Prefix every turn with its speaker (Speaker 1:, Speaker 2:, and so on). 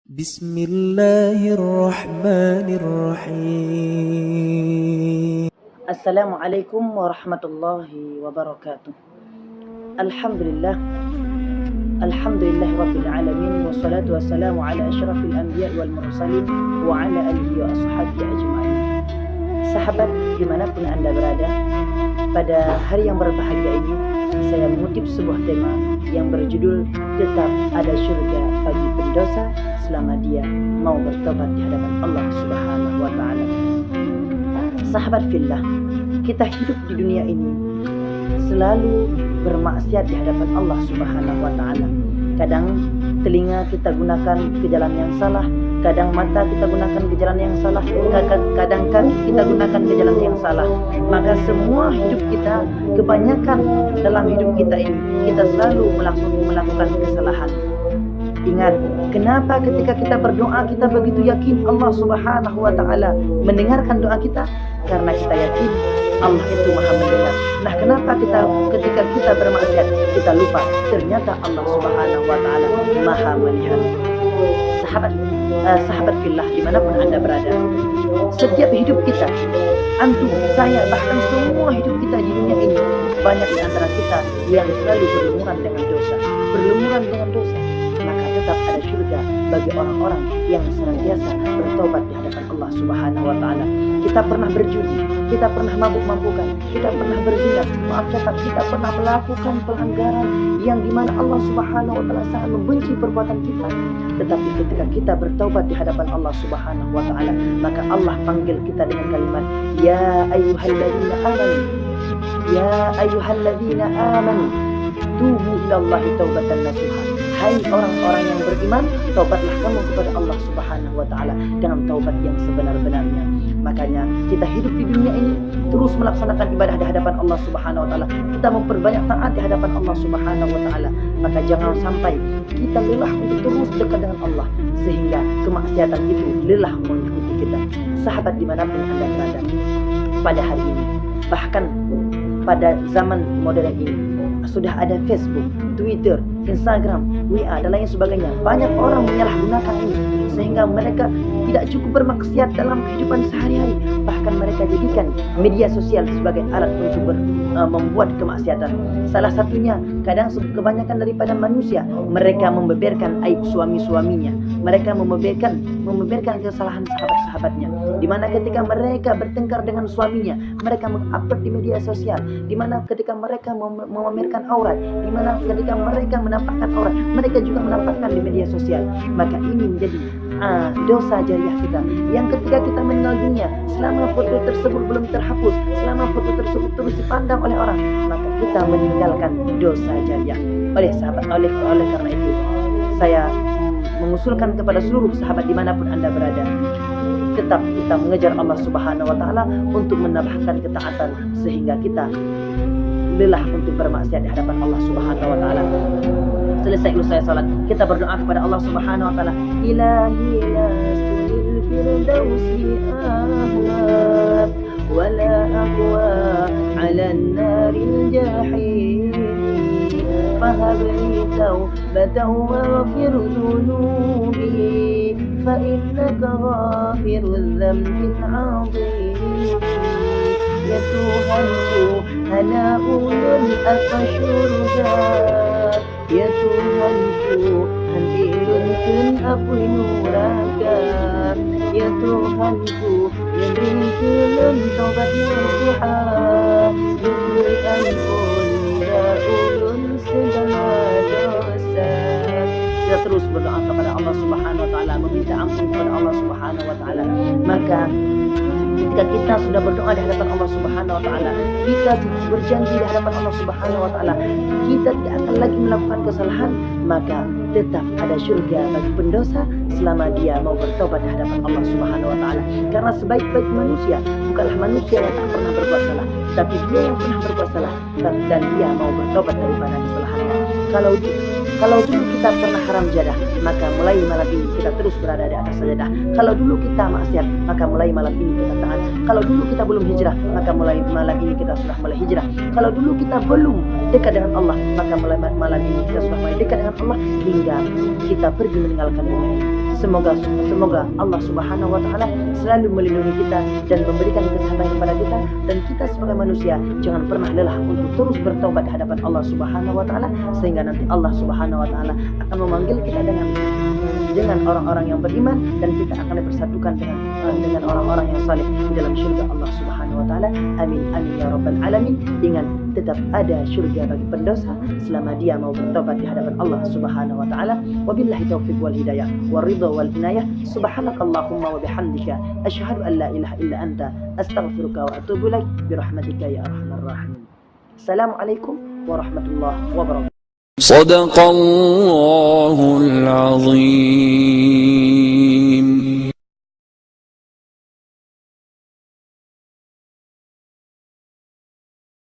Speaker 1: بسم الله الرحمن الرحيم.
Speaker 2: Assalamualaikum warahmatullahi wabarakatuh. Alhamdulillah. Alhamdulillah Rabbil Alamin. Wassalatu wassalamu ala ashrafil anbiya wal mursalin wa ala alihi wa ashabihi ajma'in. Sahabat dimanapun anda berada, pada hari yang berbahagia ini saya mengutip sebuah tema yang berjudul tetap ada syurga bagi pendosa selama dia mau bertobat di hadapan Allah Subhanahu wa taala. Sahabat fillah, kita hidup di dunia ini selalu bermaksiat di hadapan Allah Subhanahu wa taala. Kadang telinga kita gunakan ke jalan yang salah, kadang mata kita gunakan ke jalan yang salah, kadang kaki kita gunakan ke jalan yang salah. Maka semua hidup kita, kebanyakan dalam hidup kita ini, kita selalu melakukan kesalahan. Ingat, kenapa ketika kita berdoa kita begitu yakin Allah Subhanahu wa taala mendengarkan doa kita? Karena kita yakin Allah itu Maha mendengar. Nah, kenapa ketika kita bermaksiat kita lupa ternyata Allah Subhanahu wa taala Maha melihat? Sahabat fillah dimanapun anda berada, setiap hidup kita, antum, saya, bahkan semua hidup kita di dunia ini, banyak di antara kita yang selalu berlumuran dengan dosa. Maka tetap ada syurga bagi orang-orang yang senantiasa bertobat di hadapan Allah Subhanahu wa taala. Kita pernah berjudi, kita pernah mabuk-mabukan, kita pernah berzina, maaf kata, kita pernah melakukan pelanggaran yang dimana Allah Subhanahu wa taala sangat membenci perbuatan kita. Tetapi ketika kita bertaubat di hadapan Allah Subhanahu wa taala, maka Allah panggil kita dengan kalimat ya ayyuhalladzina amanu, ya ayyuhalladzina amanu tubu ilallahi taubatan nasuha. Hai orang-orang yang beriman, taubatlah kamu kepada Allah Subhanahu wa taala dengan taubat yang sebenar-benarnya. Makanya kita hidup di dunia ini terus melaksanakan ibadah di hadapan Allah Subhanahu wa taala. Kita memperbanyak taat di hadapan Allah Subhanahu wa taala. Maka jangan sampai kita lelah untuk terus dekat dengan Allah sehingga kemaksiatan itu lelah mengikuti kita. Sahabat dimanapun anda berada pada hari ini, bahkan pada zaman modern ini, sudah ada Facebook, Twitter, Instagram, WA dan lain sebagainya. Banyak orang menyalahgunakan ini sehingga mereka tidak cukup bermaksiat dalam kehidupan sehari-hari. Bahkan mereka jadikan media sosial sebagai alat untuk membuat kemaksiatan. Salah satunya, kadang kebanyakan daripada manusia, mereka membeberkan aib suami-suaminya. Mereka membeberkan kesalahan sahabat-sahabatnya. Di mana ketika mereka bertengkar dengan suaminya, mereka mengupload di media sosial. Di mana ketika mereka memamerkan aurat, di mana ketika mereka menampakkan aurat, mereka juga menampakkan di media sosial. Maka ini menjadi dosa jariah kita yang ketika kita meninggal dunia, selama foto tersebut belum terhapus, selama foto tersebut terus dipandang oleh orang, maka kita meninggalkan dosa jariah. Oleh karena itu, saya mengusulkan kepada seluruh sahabat dimanapun anda berada, tetap kita mengejar Allah Subhanahu wa taala untuk menambahkan ketaatan sehingga kita lelah untuk bermaksiat di hadapan Allah Subhanahu wa taala. Selesai usai salat, kita berdoa kepada Allah Subhanahu wa taala, Ilahi lastul firdausi ahla wa la aqwa 'ala an-naril jahim fahab li tawbatan waghfir dhunubi fa innaka ghafirudz dzambil 'adzim. Ya Tuhanku, hana ulun apa syurga. Ya Tuhanku, handirun kun apui nuraka. Ya Tuhanku, memberikan taubat nasuha. Berikan ulun ulun segala dosa. Kita terus berdoa kepada Allah Subhanahu wa taala, meminta ampun kepada Allah Subhanahu wa taala. Maka ketika kita sudah berdoa di hadapan Allah Subhanahu wa taala, kita berjanji di hadapan Allah Subhanahu wa taala, kita tidak akan lagi melakukan kesalahan, maka tetap ada syurga bagi pendosa selama dia mau bertobat di hadapan Allah Subhanahu wa taala. Karena sebaik-baik manusia bukanlah manusia yang tak pernah berbuat salah, tapi dia yang pernah berbuat salah dan dia mau bertobat daripada kesalahannya. Kalau dulu kita pernah haram jadah, maka mulai malam ini kita terus berada di atas sajadah. Kalau dulu kita maksiat, maka mulai malam ini kita taat. Kalau dulu kita belum hijrah, maka mulai malam ini kita sudah mulai hijrah. Kalau dulu kita belum dekat dengan Allah, maka mulai malam ini kita sudah mulai dekat dengan Allah hingga kita pergi meninggalkan dunia ini. Semoga Allah Subhanahu wa taala selalu melindungi kita dan memberikan kesehatan kepada kita, dan kita sebagai manusia jangan pernah lelah untuk terus bertobat di hadapan Allah Subhanahu wa taala, sehingga nanti Allah Subhanahu wa taala akan memanggil kita dengan orang-orang yang beriman, dan kita akan dipersatukan dengan orang-orang yang saleh di dalam syurga Allah Subhanahu wa taala. Amin amin ya rabbal alamin. Ingat, tetap ada syurga bagi pendosa selama dia mau bertobat di hadapan Allah Subhanahu wa taala. Wabillahi taufiq wal hidayah wal ridha wal inayah. Subhanakallahumma wa bihamdika asyhadu an la ilaha illa anta astaghfiruka wa atubu ilaik bi rahmatika ya arhamar rahimin. Assalamualaikum warahmatullahi wabarakatuh.
Speaker 3: Sadaqallahul azim.